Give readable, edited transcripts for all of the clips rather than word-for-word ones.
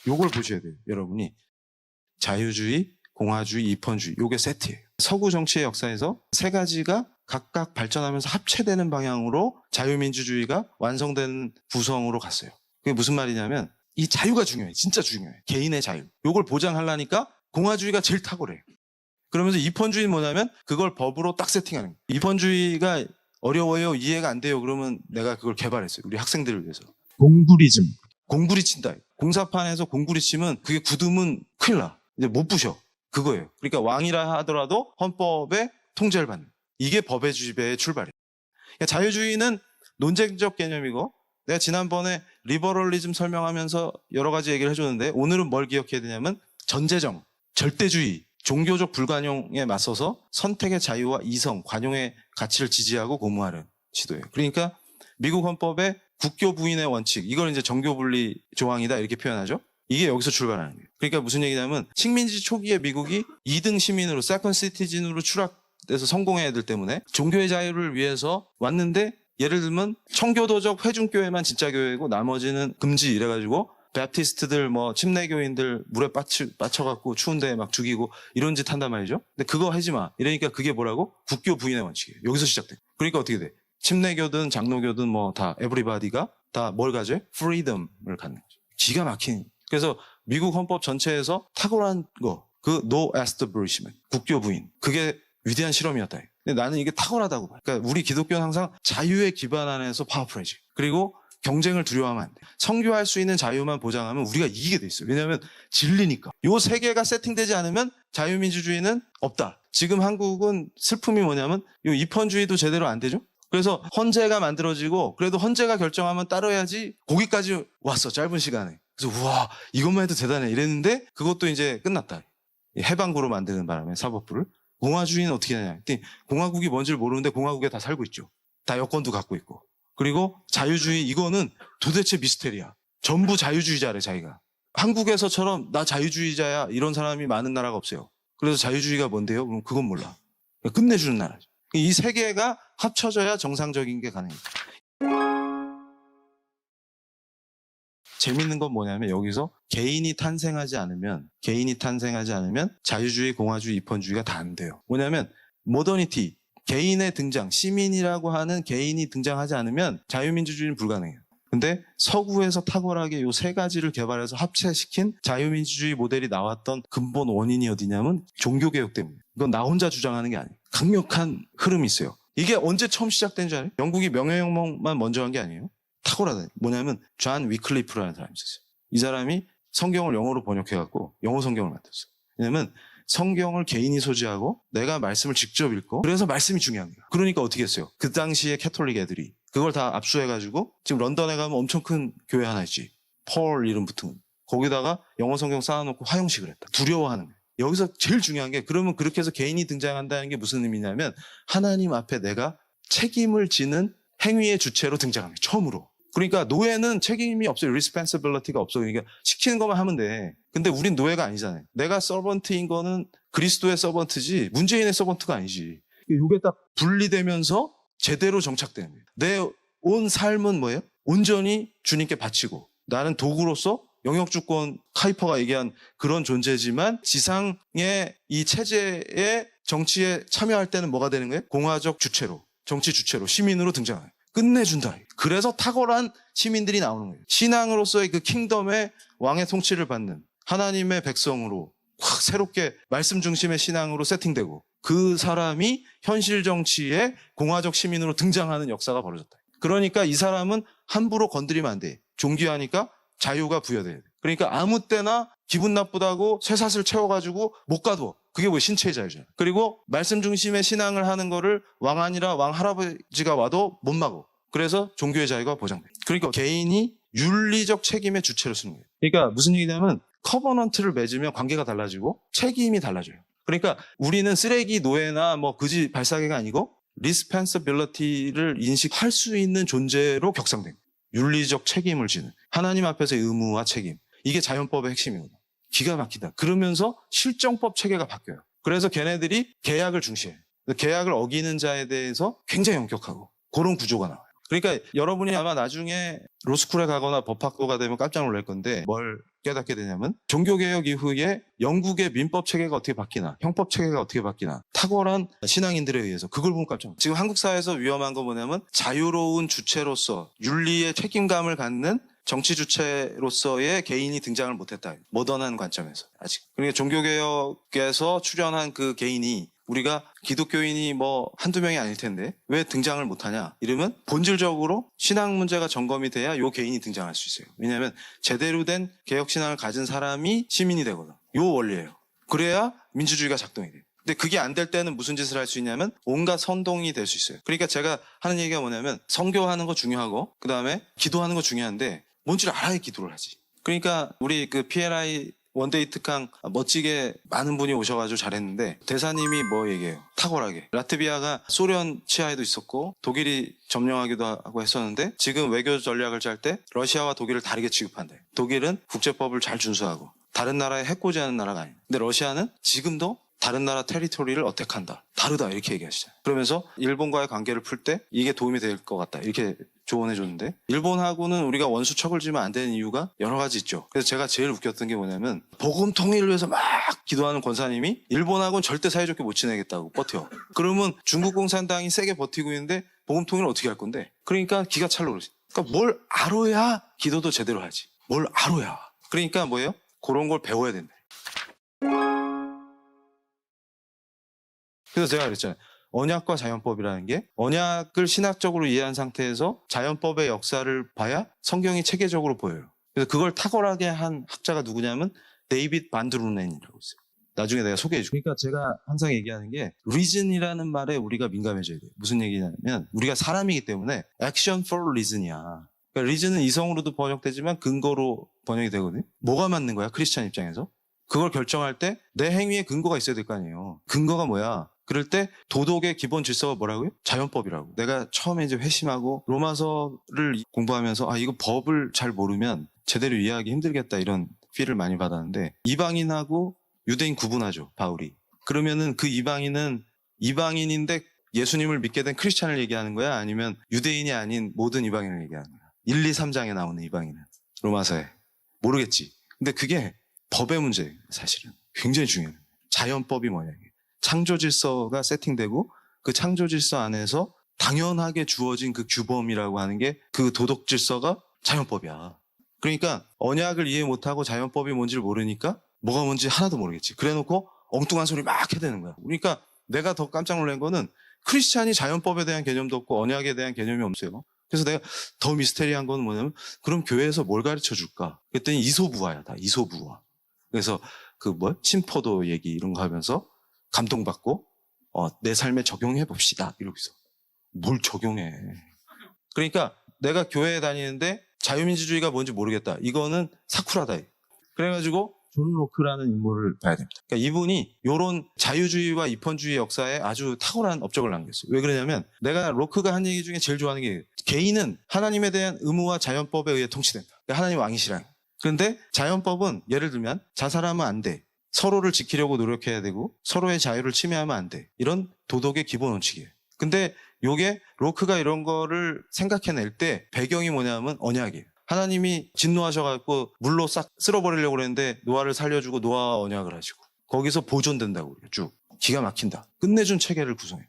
요걸 보셔야 돼요. 여러분이 자유주의, 공화주의, 입헌주의 요게 세트예요. 서구 정치의 역사에서 세 가지가 각각 발전하면서 합체되는 방향으로 자유민주주의가 완성된 구성으로 갔어요. 그게 무슨 말이냐면 이 자유가 중요해. 진짜 중요해. 개인의 자유. 요걸 보장하려니까 공화주의가 제일 탁월해요. 그러면서 입헌주의는 뭐냐면 그걸 법으로 딱 세팅하는 거예요. 입헌주의가 어려워요, 이해가 안 돼요. 그러면 내가 그걸 개발했어요. 우리 학생들을 위해서. 공구리즘. 공구리 친다. 공사판에서 공구리 치면 그게 굳으면 큰일 나. 이제 못 부셔. 그거예요. 그러니까 왕이라 하더라도 헌법의 통제를 받는. 이게 법의 지배의 출발이에요. 그러니까 자유주의는 논쟁적 개념이고 내가 지난번에 리버럴리즘 설명하면서 여러 가지 얘기를 해줬는데 오늘은 뭘 기억해야 되냐면 전제정, 절대주의, 종교적 불관용에 맞서서 선택의 자유와 이성, 관용의 가치를 지지하고 고무하는 시도예요. 그러니까 미국 헌법의 국교 부인의 원칙, 이걸 이제 정교 분리 조항이다 이렇게 표현하죠. 이게 여기서 출발하는 거예요. 그러니까 무슨 얘기냐면 식민지 초기에 미국이 2등 시민으로 세컨 시티즌으로 추락돼서 성공한 애들 때문에 종교의 자유를 위해서 왔는데 예를 들면 청교도적 회중교회만 진짜 교회고 나머지는 금지 이래가지고 베프티스트들 뭐 침례교인들 물에 빠쳐갖고 추운데 막 죽이고 이런 짓 한단 말이죠. 근데 그거 하지 마. 이러니까 그게 뭐라고? 국교 부인의 원칙이에요. 여기서 시작돼. 그러니까 어떻게 돼? 침례교든 장로교든 뭐 다 에브리바디가 다 뭘 가져요? 프리덤을 갖는 거죠. 기가 막힌. 그래서 미국 헌법 전체에서 탁월한 거, 그 no establishment, 국교 부인. 그게 위대한 실험이었다. 근데 나는 이게 탁월하다고 봐요. 그러니까 우리 기독교는 항상 자유의 기반 안에서 파워풀해지. 그리고 경쟁을 두려워하면 안 돼. 선교할 수 있는 자유만 보장하면 우리가 이기게 돼 있어요. 왜냐하면 진리니까. 요 세 개가 세팅되지 않으면 자유민주주의는 없다. 지금 한국은 슬픔이 뭐냐면 요 입헌주의도 제대로 안 되죠. 그래서 헌재가 만들어지고 그래도 헌재가 결정하면 따라야지 거기까지 왔어. 짧은 시간에. 그래서 우와 이것만 해도 대단해 이랬는데 그것도 이제 끝났다. 해방구로 만드는 바람에 사법부를. 공화주의는 어떻게 하냐. 공화국이 뭔지를 모르는데 공화국에 다 살고 있죠. 다 여권도 갖고 있고. 그리고 자유주의 이거는 도대체 미스테리야. 전부 자유주의자래 자기가. 한국에서처럼 나 자유주의자야 이런 사람이 많은 나라가 없어요. 그래서 자유주의가 뭔데요? 그럼 그건 몰라. 끝내주는 나라죠. 이 세 개가 합쳐져야 정상적인 게 가능해요. 재밌는 건 뭐냐면 여기서 개인이 탄생하지 않으면 자유주의, 공화주의, 입헌주의가 다 안 돼요. 뭐냐면 모더니티, 개인의 등장, 시민이라고 하는 개인이 등장하지 않으면 자유민주주의는 불가능해요. 근데 서구에서 탁월하게 요 세 가지를 개발해서 합체시킨 자유민주주의 모델이 나왔던 근본 원인이 어디냐면 종교개혁 때문에. 이건 나 혼자 주장하는 게 아니에요. 강력한 흐름이 있어요. 이게 언제 처음 시작된 줄 알아요? 영국이 명예혁명만 먼저 한 게 아니에요. 탁월하다. 뭐냐면 존 위클리프라는 사람이 있었어요. 이 사람이 성경을 영어로 번역해갖고 영어 성경을 만들었어요. 왜냐면 성경을 개인이 소지하고 내가 말씀을 직접 읽고 그래서 말씀이 중요한 거예요. 그러니까 어떻게 했어요? 그 당시에 캐톨릭 애들이 그걸 다 압수해가지고 지금 런던에 가면 엄청 큰 교회 하나 있지. 펄 이름 붙은 거기다가 영어 성경 쌓아놓고 화형식을 했다. 두려워하는 거예요. 여기서 제일 중요한 게 그러면 그렇게 해서 개인이 등장한다는 게 무슨 의미냐면 하나님 앞에 내가 책임을 지는 행위의 주체로 등장합니다. 처음으로. 그러니까 노예는 책임이 없어요. responsibility가 없어요. 그러니까 시키는 것만 하면 돼. 근데 우린 노예가 아니잖아요. 내가 서번트인 거는 그리스도의 서번트지 문재인의 서번트가 아니지. 이게 딱 분리되면서 제대로 정착되는 거예요. 내 온 삶은 뭐예요? 온전히 주님께 바치고 나는 도구로서 영역주권 카이퍼가 얘기한 그런 존재지만 지상의 이 체제의 정치에 참여할 때는 뭐가 되는 거예요? 공화적 주체로, 정치 주체로, 시민으로 등장해요. 끝내준다. 그래서 탁월한 시민들이 나오는 거예요. 신앙으로서의 그 킹덤의 왕의 통치를 받는 하나님의 백성으로 확 새롭게 말씀 중심의 신앙으로 세팅되고 그 사람이 현실 정치의 공화적 시민으로 등장하는 역사가 벌어졌다. 그러니까 이 사람은 함부로 건드리면 안 돼. 존귀하니까 자유가 부여돼야 돼. 그러니까 아무 때나 기분 나쁘다고 쇠사슬 채워가지고 못 가둬. 그게 뭐 신체의 자유잖아. 그리고 말씀 중심의 신앙을 하는 거를 왕 아니라 왕 할아버지가 와도 못 막어. 그래서 종교의 자유가 보장돼. 그러니까 개인이 윤리적 책임의 주체로 쓰는 거예요. 그러니까 무슨 얘기냐면 커버넌트를 맺으면 관계가 달라지고 책임이 달라져요. 그러니까 우리는 쓰레기 노예나 뭐 그지 발사계가 아니고 responsibility를 인식할 수 있는 존재로 격상된 거예요. 윤리적 책임을 지는 하나님 앞에서의 의무와 책임. 이게 자연법의 핵심이거든요. 기가 막히다. 그러면서 실정법 체계가 바뀌어요. 그래서 걔네들이 계약을 중시해요. 계약을 어기는 자에 대해서 굉장히 엄격하고 그런 구조가 나와요. 그러니까 여러분이 아마 나중에 로스쿨에 가거나 법학교가 되면 깜짝 놀랄 건데 뭘 깨닫게 되냐면 종교개혁 이후에 영국의 민법 체계가 어떻게 바뀌나 형법 체계가 어떻게 바뀌나 탁월한 신앙인들에 의해서 그걸 보면 깜짝 놀랐어요. 지금 한국 사회에서 위험한 건 뭐냐면 자유로운 주체로서 윤리의 책임감을 갖는 정치 주체로서의 개인이 등장을 못했다. 모던한 관점에서 아직. 그러니까 종교개혁에서 출연한 그 개인이 우리가 기독교인이 뭐 한두 명이 아닐 텐데 왜 등장을 못하냐 이러면 본질적으로 신앙 문제가 점검이 돼야 요 개인이 등장할 수 있어요. 왜냐하면 제대로 된 개혁신앙을 가진 사람이 시민이 되거든. 요 원리예요. 그래야 민주주의가 작동이 돼요. 근데 그게 안 될 때는 무슨 짓을 할 수 있냐면 온갖 선동이 될 수 있어요. 그러니까 제가 하는 얘기가 뭐냐면 선교하는 거 중요하고 그 다음에 기도하는 거 중요한데 뭔지를 알아야 기도를 하지. 그러니까 우리 그 PLI 원데이 특강 멋지게 많은 분이 오셔가지고 잘했는데 대사님이 뭐 얘기해요? 탁월하게. 라트비아가 소련 치하에도 있었고 독일이 점령하기도 하고 했었는데 지금 외교 전략을 짤 때 러시아와 독일을 다르게 취급한대. 독일은 국제법을 잘 준수하고 다른 나라에 해코지하는 나라가 아니에요. 근데 러시아는 지금도 다른 나라 테리토리를 어택한다. 다르다 이렇게 얘기하시잖아요. 그러면서 일본과의 관계를 풀 때 이게 도움이 될 것 같다. 이렇게 조언해 줬는데 일본하고는 우리가 원수척을 지면 안 되는 이유가 여러 가지 있죠. 그래서 제가 제일 웃겼던 게 뭐냐면 복음 통일을 위해서 막 기도하는 권사님이 일본하고는 절대 사이좋게 못 지내겠다고 버텨. 그러면 중국 공산당이 세게 버티고 있는데 복음 통일을 어떻게 할 건데? 그러니까 기가 찰로 그러지. 그러니까 뭘 알아야 기도도 제대로 하지. 뭘 알아야. 그러니까 뭐예요? 그런 걸 배워야 된다. 그래서 제가 그랬잖아요. 언약과 자연법이라는 게 언약을 신학적으로 이해한 상태에서 자연법의 역사를 봐야 성경이 체계적으로 보여요. 그래서 그걸 탁월하게 한 학자가 누구냐면 데이빗 반드루넨이라고 있어요. 나중에 내가 소개해 줄게요. 그러니까 제가 항상 얘기하는 게 reason이라는 말에 우리가 민감해져야 돼요. 무슨 얘기냐면 우리가 사람이기 때문에 action for reason이야. 그러니까 reason은 이성으로도 번역되지만 근거로 번역이 되거든요. 뭐가 맞는 거야? 크리스찬 입장에서. 그걸 결정할 때 내 행위에 근거가 있어야 될 거 아니에요. 근거가 뭐야? 그럴 때 도덕의 기본 질서가 뭐라고요? 자연법이라고. 내가 처음에 이제 회심하고 로마서를 공부하면서 이거 법을 잘 모르면 제대로 이해하기 힘들겠다 이런 필을 많이 받았는데 이방인하고 유대인 구분하죠. 바울이. 그러면은 그 이방인은 이방인인데 예수님을 믿게 된 크리스찬을 얘기하는 거야? 아니면 유대인이 아닌 모든 이방인을 얘기하는 거야? 1, 2, 3장에 나오는 이방인은. 로마서에. 모르겠지. 근데 그게 법의 문제예요. 사실은. 굉장히 중요해요. 자연법이 뭐냐 이게. 창조 질서가 세팅되고 그 창조 질서 안에서 당연하게 주어진 그 규범이라고 하는 게 그 도덕 질서가 자연법이야. 그러니까 언약을 이해 못하고 자연법이 뭔지를 모르니까 뭐가 뭔지 하나도 모르겠지. 그래놓고 엉뚱한 소리 막 해대는 거야. 그러니까 내가 더 깜짝 놀란 거는 크리스찬이 자연법에 대한 개념도 없고 언약에 대한 개념이 없어요. 그래서 내가 더 미스테리한 건 뭐냐면 그럼 교회에서 뭘 가르쳐 줄까? 그랬더니 이소부화야. 다 이소부화. 그래서 심포도 얘기 이런 거 하면서 감동받고 내 삶에 적용해 봅시다 이러고서 뭘 적용해. 그러니까 내가 교회에 다니는데 자유민주주의가 뭔지 모르겠다. 이거는 사쿠라다. 그래가지고 존 로크라는 인물을 봐야 됩니다. 그러니까 이분이 이런 자유주의와 입헌주의 역사에 아주 탁월한 업적을 남겼어요. 왜 그러냐면 내가 로크가 한 얘기 중에 제일 좋아하는 게 개인은 하나님에 대한 의무와 자연법에 의해 통치된다. 그러니까 하나님 왕이시라. 그런데 자연법은 예를 들면 자살하면 안 돼. 서로를 지키려고 노력해야 되고 서로의 자유를 침해하면 안 돼. 이런 도덕의 기본 원칙이에요. 근데 요게 로크가 이런 거를 생각해낼 때 배경이 뭐냐면 언약이에요. 하나님이 진노하셔갖고 물로 싹 쓸어버리려고 그랬는데 노아를 살려주고 노아와 언약을 하시고 거기서 보존된다고 그래요. 쭉. 기가 막힌다. 끝내준 체계를 구성해요.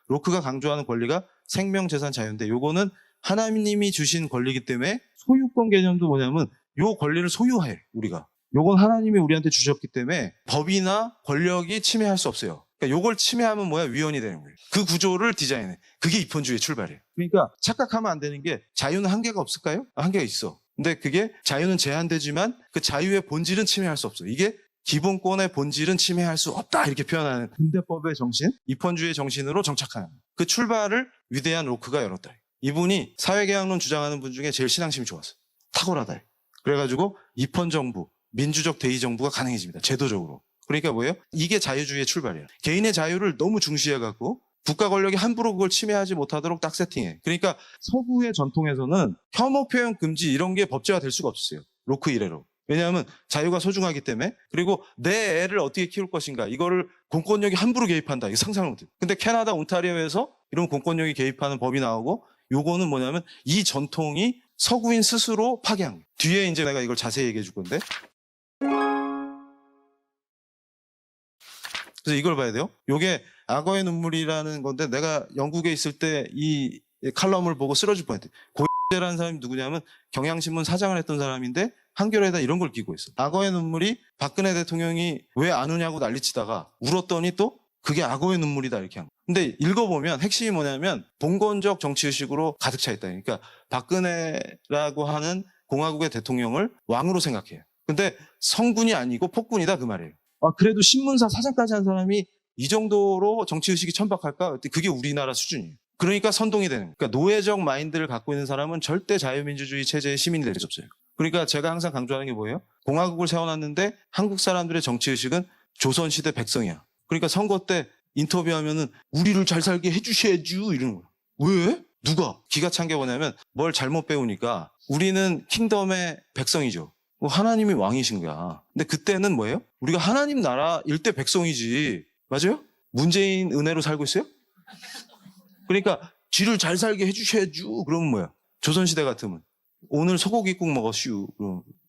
로크가 강조하는 권리가 생명, 재산, 자유인데 요거는 하나님이 주신 권리이기 때문에 소유권 개념도 뭐냐면 요 권리를 소유해 우리가. 요건 하나님이 우리한테 주셨기 때문에 법이나 권력이 침해할 수 없어요. 그러니까 요걸 침해하면 뭐야? 위헌이 되는 거예요. 그 구조를 디자인해. 그게 입헌주의의 출발이에요. 그러니까 착각하면 안 되는 게 자유는 한계가 없을까요? 한계가 있어. 근데 그게 자유는 제한되지만 그 자유의 본질은 침해할 수 없어. 이게 기본권의 본질은 침해할 수 없다 이렇게 표현하는 근대법의 정신, 입헌주의의 정신으로 정착하는 그 출발을 위대한 로크가 열었다. 이분이 사회개혁론 주장하는 분 중에 제일 신앙심이 좋았어요. 탁월하다. 그래가지고 입헌정부, 민주적 대의정부가 가능해집니다. 제도적으로. 그러니까 뭐예요? 이게 자유주의의 출발이에요. 개인의 자유를 너무 중시해갖고 국가 권력이 함부로 그걸 침해하지 못하도록 딱 세팅해. 그러니까 서구의 전통에서는 혐오 표현 금지 이런 게 법제화 될 수가 없었어요. 로크 이래로. 왜냐하면 자유가 소중하기 때문에. 그리고 내 애를 어떻게 키울 것인가 이거를 공권력이 함부로 개입한다. 이거 상상을 못해요. 근데 캐나다 온타리오에서 이런 공권력이 개입하는 법이 나오고 요거는 뭐냐면 이 전통이 서구인 스스로 파괴한 거예요. 뒤에 이제 내가 이걸 자세히 얘기해 줄 건데. 그래서 이걸 봐야 돼요. 요게 악어의 눈물이라는 건데 내가 영국에 있을 때 이 칼럼을 보고 쓰러질 뻔했대. 고재라는 사람이 누구냐면 경향신문 사장을 했던 사람인데 한겨레에다 이런 걸 끼고 있어. 악어의 눈물이 박근혜 대통령이 왜 안 우냐고 난리치다가 울었더니 또 그게 악어의 눈물이다 이렇게 한 거야. 근데 읽어보면 핵심이 뭐냐면 봉건적 정치의식으로 가득 차 있다. 그러니까 박근혜라고 하는 공화국의 대통령을 왕으로 생각해요. 근데 성군이 아니고 폭군이다 그 말이에요. 그래도 신문사 사장까지 한 사람이 이 정도로 정치의식이 천박할까? 그게 우리나라 수준이에요. 그러니까 선동이 되는 거예요. 그러니까 노예적 마인드를 갖고 있는 사람은 절대 자유민주주의 체제의 시민이 될 수 없어요. 그러니까 제가 항상 강조하는 게 뭐예요? 공화국을 세워놨는데 한국 사람들의 정치의식은 조선시대 백성이야. 그러니까 선거 때 인터뷰하면은 우리를 잘 살게 해주셔야죠 이러는 거야. 왜? 누가? 기가 찬 게 뭐냐면 뭘 잘못 배우니까 우리는 킹덤의 백성이죠. 하나님이 왕이신 거야. 근데 그때는 뭐예요? 우리가 하나님 나라일 때 백성이지. 맞아요? 문재인 은혜로 살고 있어요? 그러니까 쥐를 잘 살게 해주셔야죠. 그러면 뭐야? 조선시대 같으면 오늘 소고기국 먹었슈.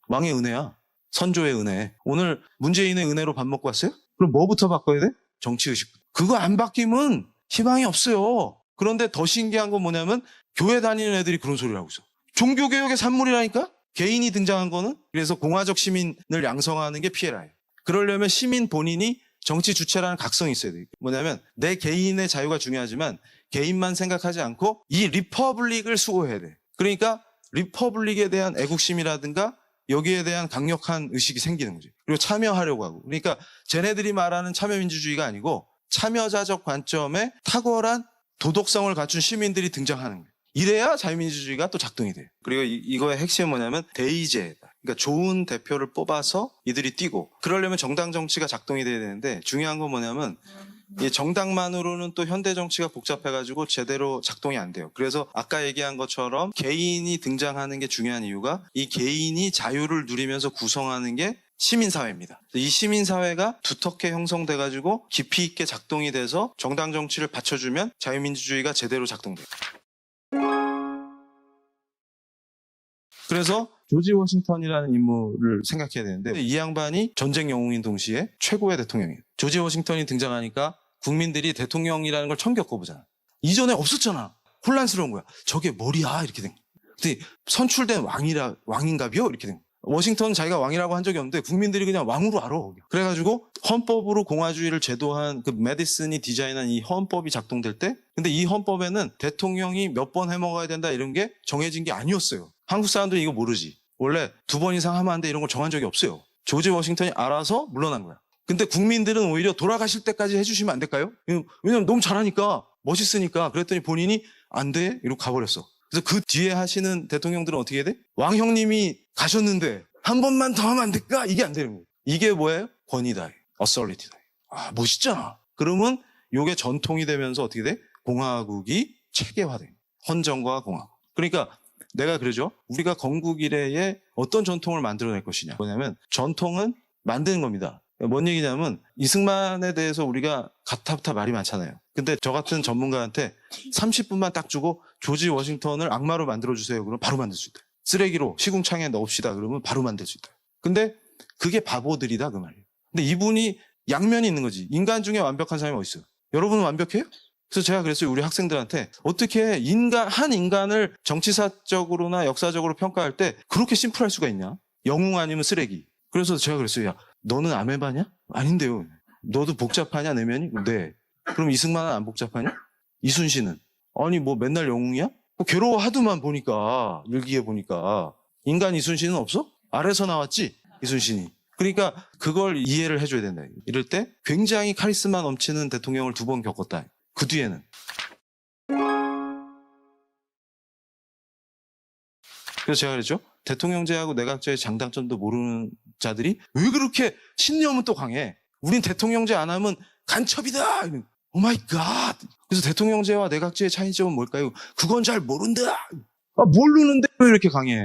왕의 은혜야. 선조의 은혜. 오늘 문재인의 은혜로 밥 먹고 왔어요? 그럼 뭐부터 바꿔야 돼? 정치의식. 그거 안 바뀌면 희망이 없어요. 그런데 더 신기한 건 뭐냐면 교회 다니는 애들이 그런 소리를 하고 있어. 종교개혁의 산물이라니까? 개인이 등장한 거는 그래서 공화적 시민을 양성하는 게 피해라예요. 그러려면 시민 본인이 정치 주체라는 각성이 있어야 돼요. 뭐냐면 내 개인의 자유가 중요하지만 개인만 생각하지 않고 이 리퍼블릭을 수호해야 돼. 그러니까 리퍼블릭에 대한 애국심이라든가 여기에 대한 강력한 의식이 생기는 거죠. 그리고 참여하려고 하고. 그러니까 쟤네들이 말하는 참여민주주의가 아니고 참여자적 관점에 탁월한 도덕성을 갖춘 시민들이 등장하는 거예요. 이래야 자유민주주의가 또 작동이 돼요. 그리고 이거의 핵심은 뭐냐면 대의제다. 그러니까 좋은 대표를 뽑아서 이들이 뛰고 그러려면 정당 정치가 작동이 돼야 되는데 중요한 건 뭐냐면 이 정당만으로는 또 현대 정치가 복잡해가지고 제대로 작동이 안 돼요. 그래서 아까 얘기한 것처럼 개인이 등장하는 게 중요한 이유가 이 개인이 자유를 누리면서 구성하는 게 시민사회입니다. 이 시민사회가 두텁게 형성돼가지고 깊이 있게 작동이 돼서 정당 정치를 받쳐주면 자유민주주의가 제대로 작동돼요. 그래서 조지 워싱턴이라는 인물을 생각해야 되는데 이 양반이 전쟁 영웅인 동시에 최고의 대통령이에요. 조지 워싱턴이 등장하니까 국민들이 대통령이라는 걸 처음 겪어보잖아. 이전에 없었잖아. 혼란스러운 거야. 저게 뭐야 이렇게 된 거야. 근데 선출된 왕인가비요? 이렇게 된 거야. 워싱턴은 자기가 왕이라고 한 적이 없는데 국민들이 그냥 왕으로 알아. 그래가지고 헌법으로 공화주의를 제도한 그 메디슨이 디자인한 이 헌법이 작동될 때 근데 이 헌법에는 대통령이 몇 번 해먹어야 된다 이런 게 정해진 게 아니었어요. 한국 사람들은 이거 모르지. 원래 2번 이상 하면 안 돼 이런 걸 정한 적이 없어요. 조지 워싱턴이 알아서 물러난 거야. 근데 국민들은 오히려 돌아가실 때까지 해주시면 안 될까요? 왜냐면 너무 잘하니까 멋있으니까 그랬더니 본인이 안 돼 이러고 가버렸어. 그래서 그 뒤에 하시는 대통령들은 어떻게 해야 돼? 왕 형님이 가셨는데 한 번만 더 하면 안 될까? 이게 안 되는 거예요. 이게 뭐예요? 권위다. 어서리티다. 멋있잖아. 그러면 이게 전통이 되면서 어떻게 돼? 공화국이 체계화돼. 헌정과 공화국. 그러니까 내가 그러죠. 우리가 건국 이래에 어떤 전통을 만들어낼 것이냐. 뭐냐면 전통은 만드는 겁니다. 뭔 얘기냐면 이승만에 대해서 우리가 가타부타 말이 많잖아요. 근데 저 같은 전문가한테 30분만 딱 주고 조지 워싱턴을 악마로 만들어주세요. 그러면 바로 만들 수 있다. 쓰레기로 시궁창에 넣읍시다. 그러면 바로 만들 수 있다. 근데 그게 바보들이다 그 말이에요. 근데 이분이 양면이 있는 거지. 인간 중에 완벽한 사람이 어디 있어요? 여러분은 완벽해요? 그래서 제가 그랬어요. 우리 학생들한테 어떻게 한 인간을 정치사적으로나 역사적으로 평가할 때 그렇게 심플할 수가 있냐? 영웅 아니면 쓰레기. 그래서 제가 그랬어요. 야, 너는 아메바냐? 아닌데요. 너도 복잡하냐 내면이? 네. 그럼 이승만은 안 복잡하냐? 이순신은? 아니 뭐 맨날 영웅이야? 괴로워하더만 보니까 일기에 보니까 인간 이순신은 없어? 아래서 나왔지 이순신이. 그러니까 그걸 이해를 해줘야 된다. 이럴 때 굉장히 카리스마 넘치는 대통령을 2번 겪었다. 그 뒤에는 그래서 제가 그랬죠. 대통령제하고 내각제의 장단점도 모르는 자들이 왜 그렇게 신념은 또 강해. 우린 대통령제 안 하면 간첩이다. 오 마이 갓. 그래서 대통령제와 내각제의 차이점은 뭘까요? 그건 잘 모른다. 모르는데 왜 이렇게 강해.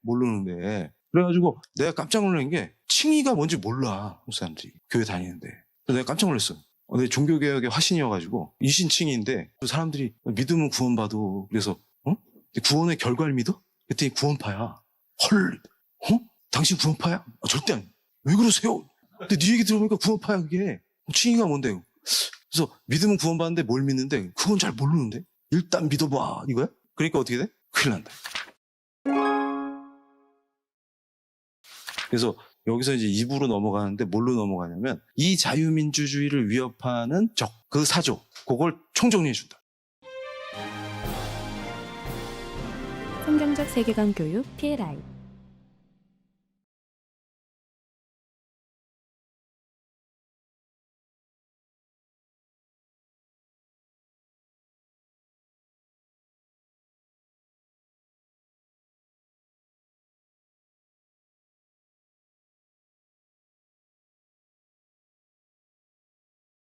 모르는데. 그래가지고 내가 깜짝 놀란 게 칭의가 뭔지 몰라. 그 사람들이 교회 다니는데. 그래서 내가 깜짝 놀랐어. 내 종교개혁의 화신이어가지고 이신칭의인데 그 사람들이 믿으면 구원받어. 그래서 구원의 결과를 믿어? 그랬더니 구원파야. 헐, 당신 구원파야? 절대 아니야. 왜 그러세요? 근데 네 얘기 들어보니까 구원파야 그게. 칭의가 뭔데? 그래서 믿으면 구원받는데 뭘 믿는데? 그건 잘 모르는데? 일단 믿어봐 이거야? 그러니까 어떻게 돼? 큰일 난다. 그래서 여기서 이제 2부로 넘어가는데 뭘로 넘어가냐면 이 자유민주주의를 위협하는 적, 그 사조, 그걸 총정리해 준다. 성경적 세계관 교육 PLI